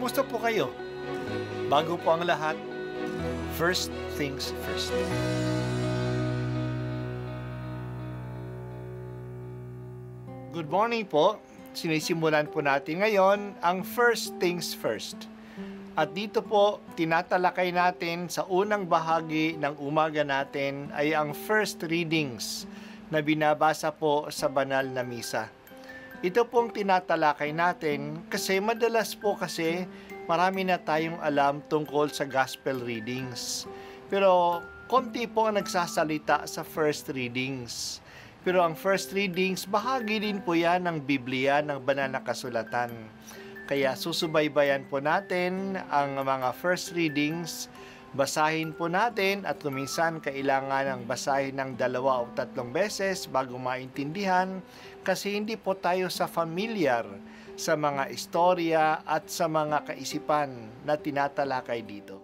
Kumusta po kayo? Bago po ang lahat, first things first. Good morning po. Sinisimulan po natin ngayon ang first things first. At dito po, tinatalakay natin sa unang bahagi ng umaga natin ay ang first readings na binabasa po sa banal na misa. Ito pong tinatalakay natin kasi madalas po marami na tayong alam tungkol sa gospel readings. Pero konti po ang nagsasalita sa first readings. Pero ang first readings, bahagi din po yan ng Biblia, ng banal na kasulatan. Kaya susubaybayan po natin ang mga first readings, basahin po natin at kuminsan kailangan ng basahin ng 2 o 3 beses bago maintindihan kasi hindi po tayo familiar sa mga istorya at sa mga kaisipan na tinatalakay dito.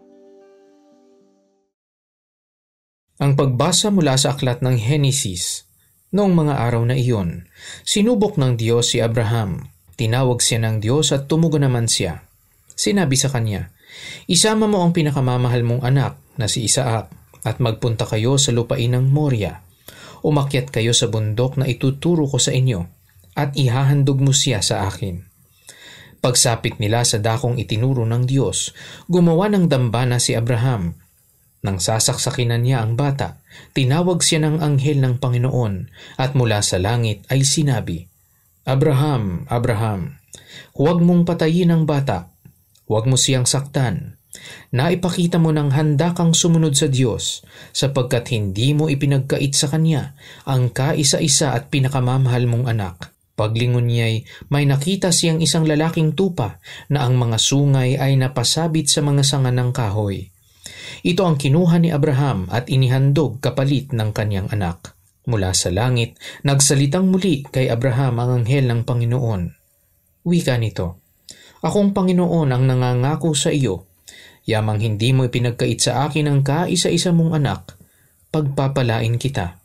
Ang pagbasa mula sa aklat ng Henesis. Noong mga araw na iyon, sinubok ng Diyos si Abraham. Tinawag siya ng Diyos at tumugon naman siya. Sinabi sa kanya, "Isama mo ang pinakamamahal mong anak na si Isaac at magpunta kayo sa lupain ng Moria. Umakyat kayo sa bundok na ituturo ko sa inyo at ihahandog mo siya sa akin." Pagsapit nila sa dakong itinuro ng Diyos, gumawa ng dambana si Abraham. Nang sasaksakinan niya ang bata, tinawag siya ng anghel ng Panginoon at mula sa langit ay sinabi, "Abraham, Abraham, huwag mong patayin ang bata. Huwag mo siyang saktan. Naipakita mo ng handa kang sumunod sa Diyos sapagkat hindi mo ipinagkait sa Kanya ang kaisa-isa at pinakamamahal mong anak." Paglingon niya'y may nakita siyang isang lalaking tupa na ang mga sungay ay napasabit sa mga sanga ng kahoy. Ito ang kinuha ni Abraham at inihandog kapalit ng kanyang anak. Mula sa langit, nagsalitang muli kay Abraham ang anghel ng Panginoon. Wika nito, "Akong Panginoon ang nangangako sa iyo, yamang hindi mo ipinagkait sa akin ang kaisa-isa mong anak, pagpapalain kita.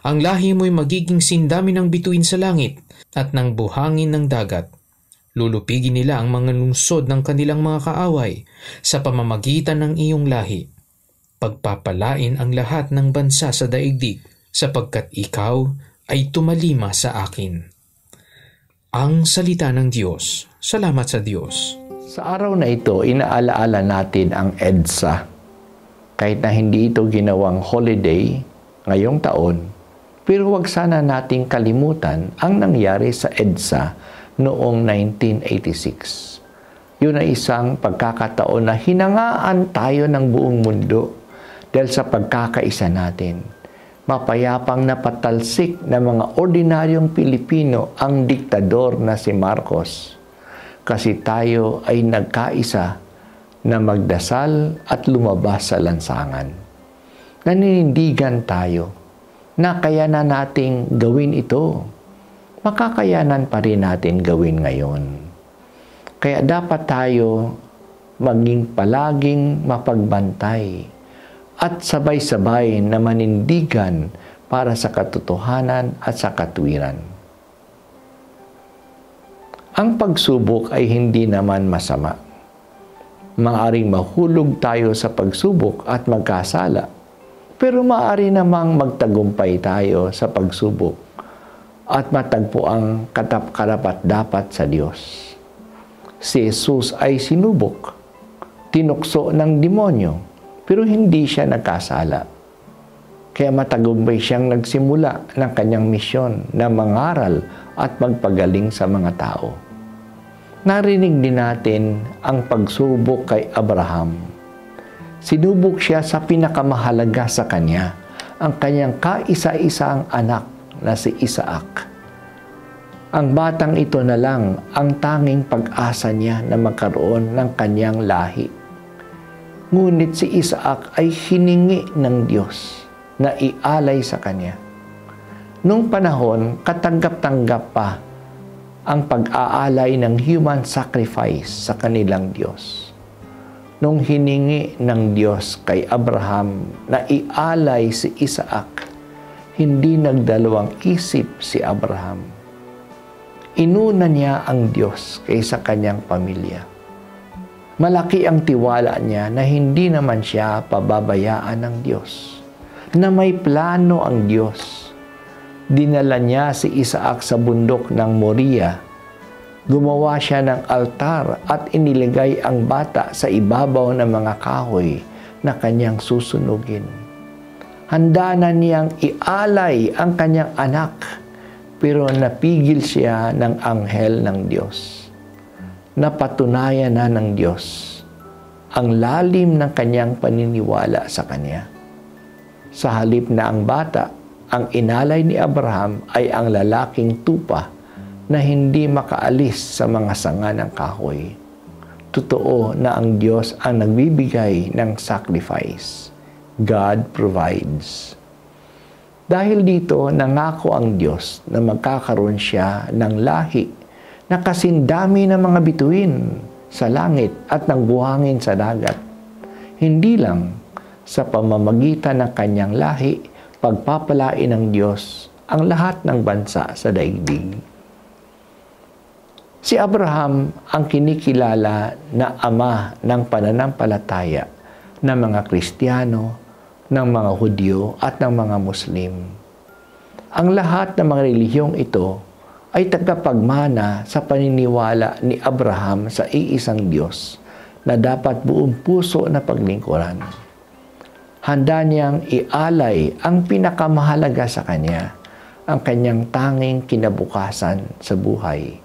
Ang lahi mo'y magiging sindami ng bituin sa langit at ng buhangin ng dagat. Lulupigin nila ang mga lungsod ng kanilang mga kaaway sa pamamagitan ng iyong lahi. Pagpapalain ang lahat ng bansa sa daigdig sapagkat ikaw ay tumalima sa akin." Ang salita ng Diyos. Salamat sa Diyos. Sa araw na ito, inaalaala natin ang EDSA. Kahit na hindi ito ginawang holiday ngayong taon, pero huwag sana nating kalimutan ang nangyari sa EDSA noong 1986. Yun ay isang pagkakataon na hinangaan tayo ng buong mundo dahil sa pagkakaisa natin. Mapayapang napatalsik na mga ordinaryong Pilipino ang diktador na si Marcos. Kasi tayo ay nagkaisa na magdasal at lumabas sa lansangan. Naninindigan tayo na kaya na nating gawin ito. Makakayanan pa rin natin gawin ngayon. Kaya dapat tayo maging palaging mapagbantay at sabay-sabay na manindigan para sa katotohanan at sa katwiran. Ang pagsubok ay hindi naman masama. Maaring mahulog tayo sa pagsubok at magkasala, pero maaari namang magtagumpay tayo sa pagsubok at matagpo ang karapat-dapat sa Diyos. Si Jesus ay sinubok, tinukso ng demonyo, pero hindi siya nagkasala. Kaya matagumpay siyang nagsimula ng kanyang misyon na mangaral at magpagaling sa mga tao. Narinig din natin ang pagsubok kay Abraham. Sinubok siya sa pinakamahalaga sa kanya, ang kanyang kaisa-isang anak na si Isaac. Ang batang ito na lang ang tanging pag-asa niya na magkaroon ng kanyang lahi. Ngunit si Isaac ay hiningi ng Diyos na ialay sa kanya. Noong panahon, katanggap-tanggap pa ang pag-aalay ng human sacrifice sa kanilang Diyos. Nung hiningi ng Diyos kay Abraham na ialay si Isaac, hindi nagdalawang isip si Abraham. Inuna niya ang Diyos kaysa kanyang pamilya. Malaki ang tiwala niya na hindi naman siya pababayaan ng Diyos, na may plano ang Diyos. Dinala niya si Isaac sa bundok ng Moriah. Gumawa siya ng altar at inilagay ang bata sa ibabaw ng mga kahoy na kanyang susunugin. Handa na niyang ialay ang kanyang anak, pero napigil siya ng anghel ng Diyos. Napatunayan na ng Diyos ang lalim ng kanyang paniniwala sa Kanya. Sa halip na ang bata, ang inalay ni Abraham ay ang lalaking tupa na hindi makaalis sa mga sanga ng kahoy. Totoo na ang Diyos ang nagbibigay ng sacrifice. God provides. Dahil dito, nangako ang Diyos na magkakaroon siya ng lahi na kasindami ng mga bituin sa langit at ng buhangin sa dagat. Hindi lang sa pamamagitan ng kanyang lahi, pagpapalain ng Diyos ang lahat ng bansa sa daigdig. Si Abraham ang kinikilala na ama ng pananampalataya ng mga Kristiyano, ng mga Hudyo at ng mga Muslim. Ang lahat ng mga relihiyong ito ay tagapagmana sa paniniwala ni Abraham sa iisang Diyos na dapat buong puso na paglingkuran. Handa niyang ialay ang pinakamahalaga sa kanya, ang kanyang tanging kinabukasan sa buhay.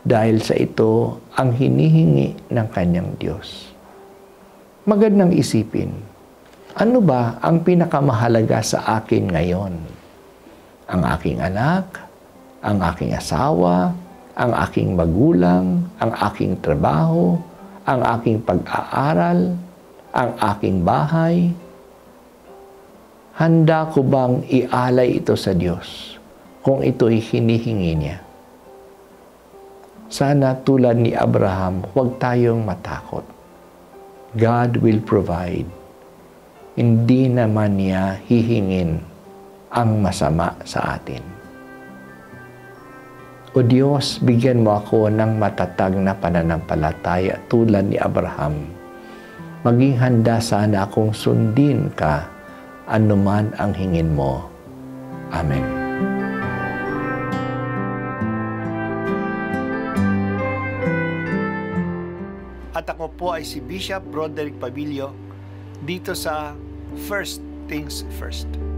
Dahil sa ito ang hinihingi ng kanyang Diyos. Magandang isipin, ano ba ang pinakamahalaga sa akin ngayon? Ang aking anak, ang aking asawa, ang aking magulang, ang aking trabaho, ang aking pag-aaral, ang aking bahay. Handa ko bang ialay ito sa Diyos kung ito'y hinihingi niya? Sana tulad ni Abraham, huwag tayong matakot. God will provide. Hindi naman niya hihingin ang masama sa atin. O Diyos, bigyan mo ako ng matatag na pananampalataya tulad ni Abraham. Maging handa sana akong sundin ka anuman ang hingin mo. Amen. At ako po ay si Bishop Broderick Pabilio dito sa First Things First.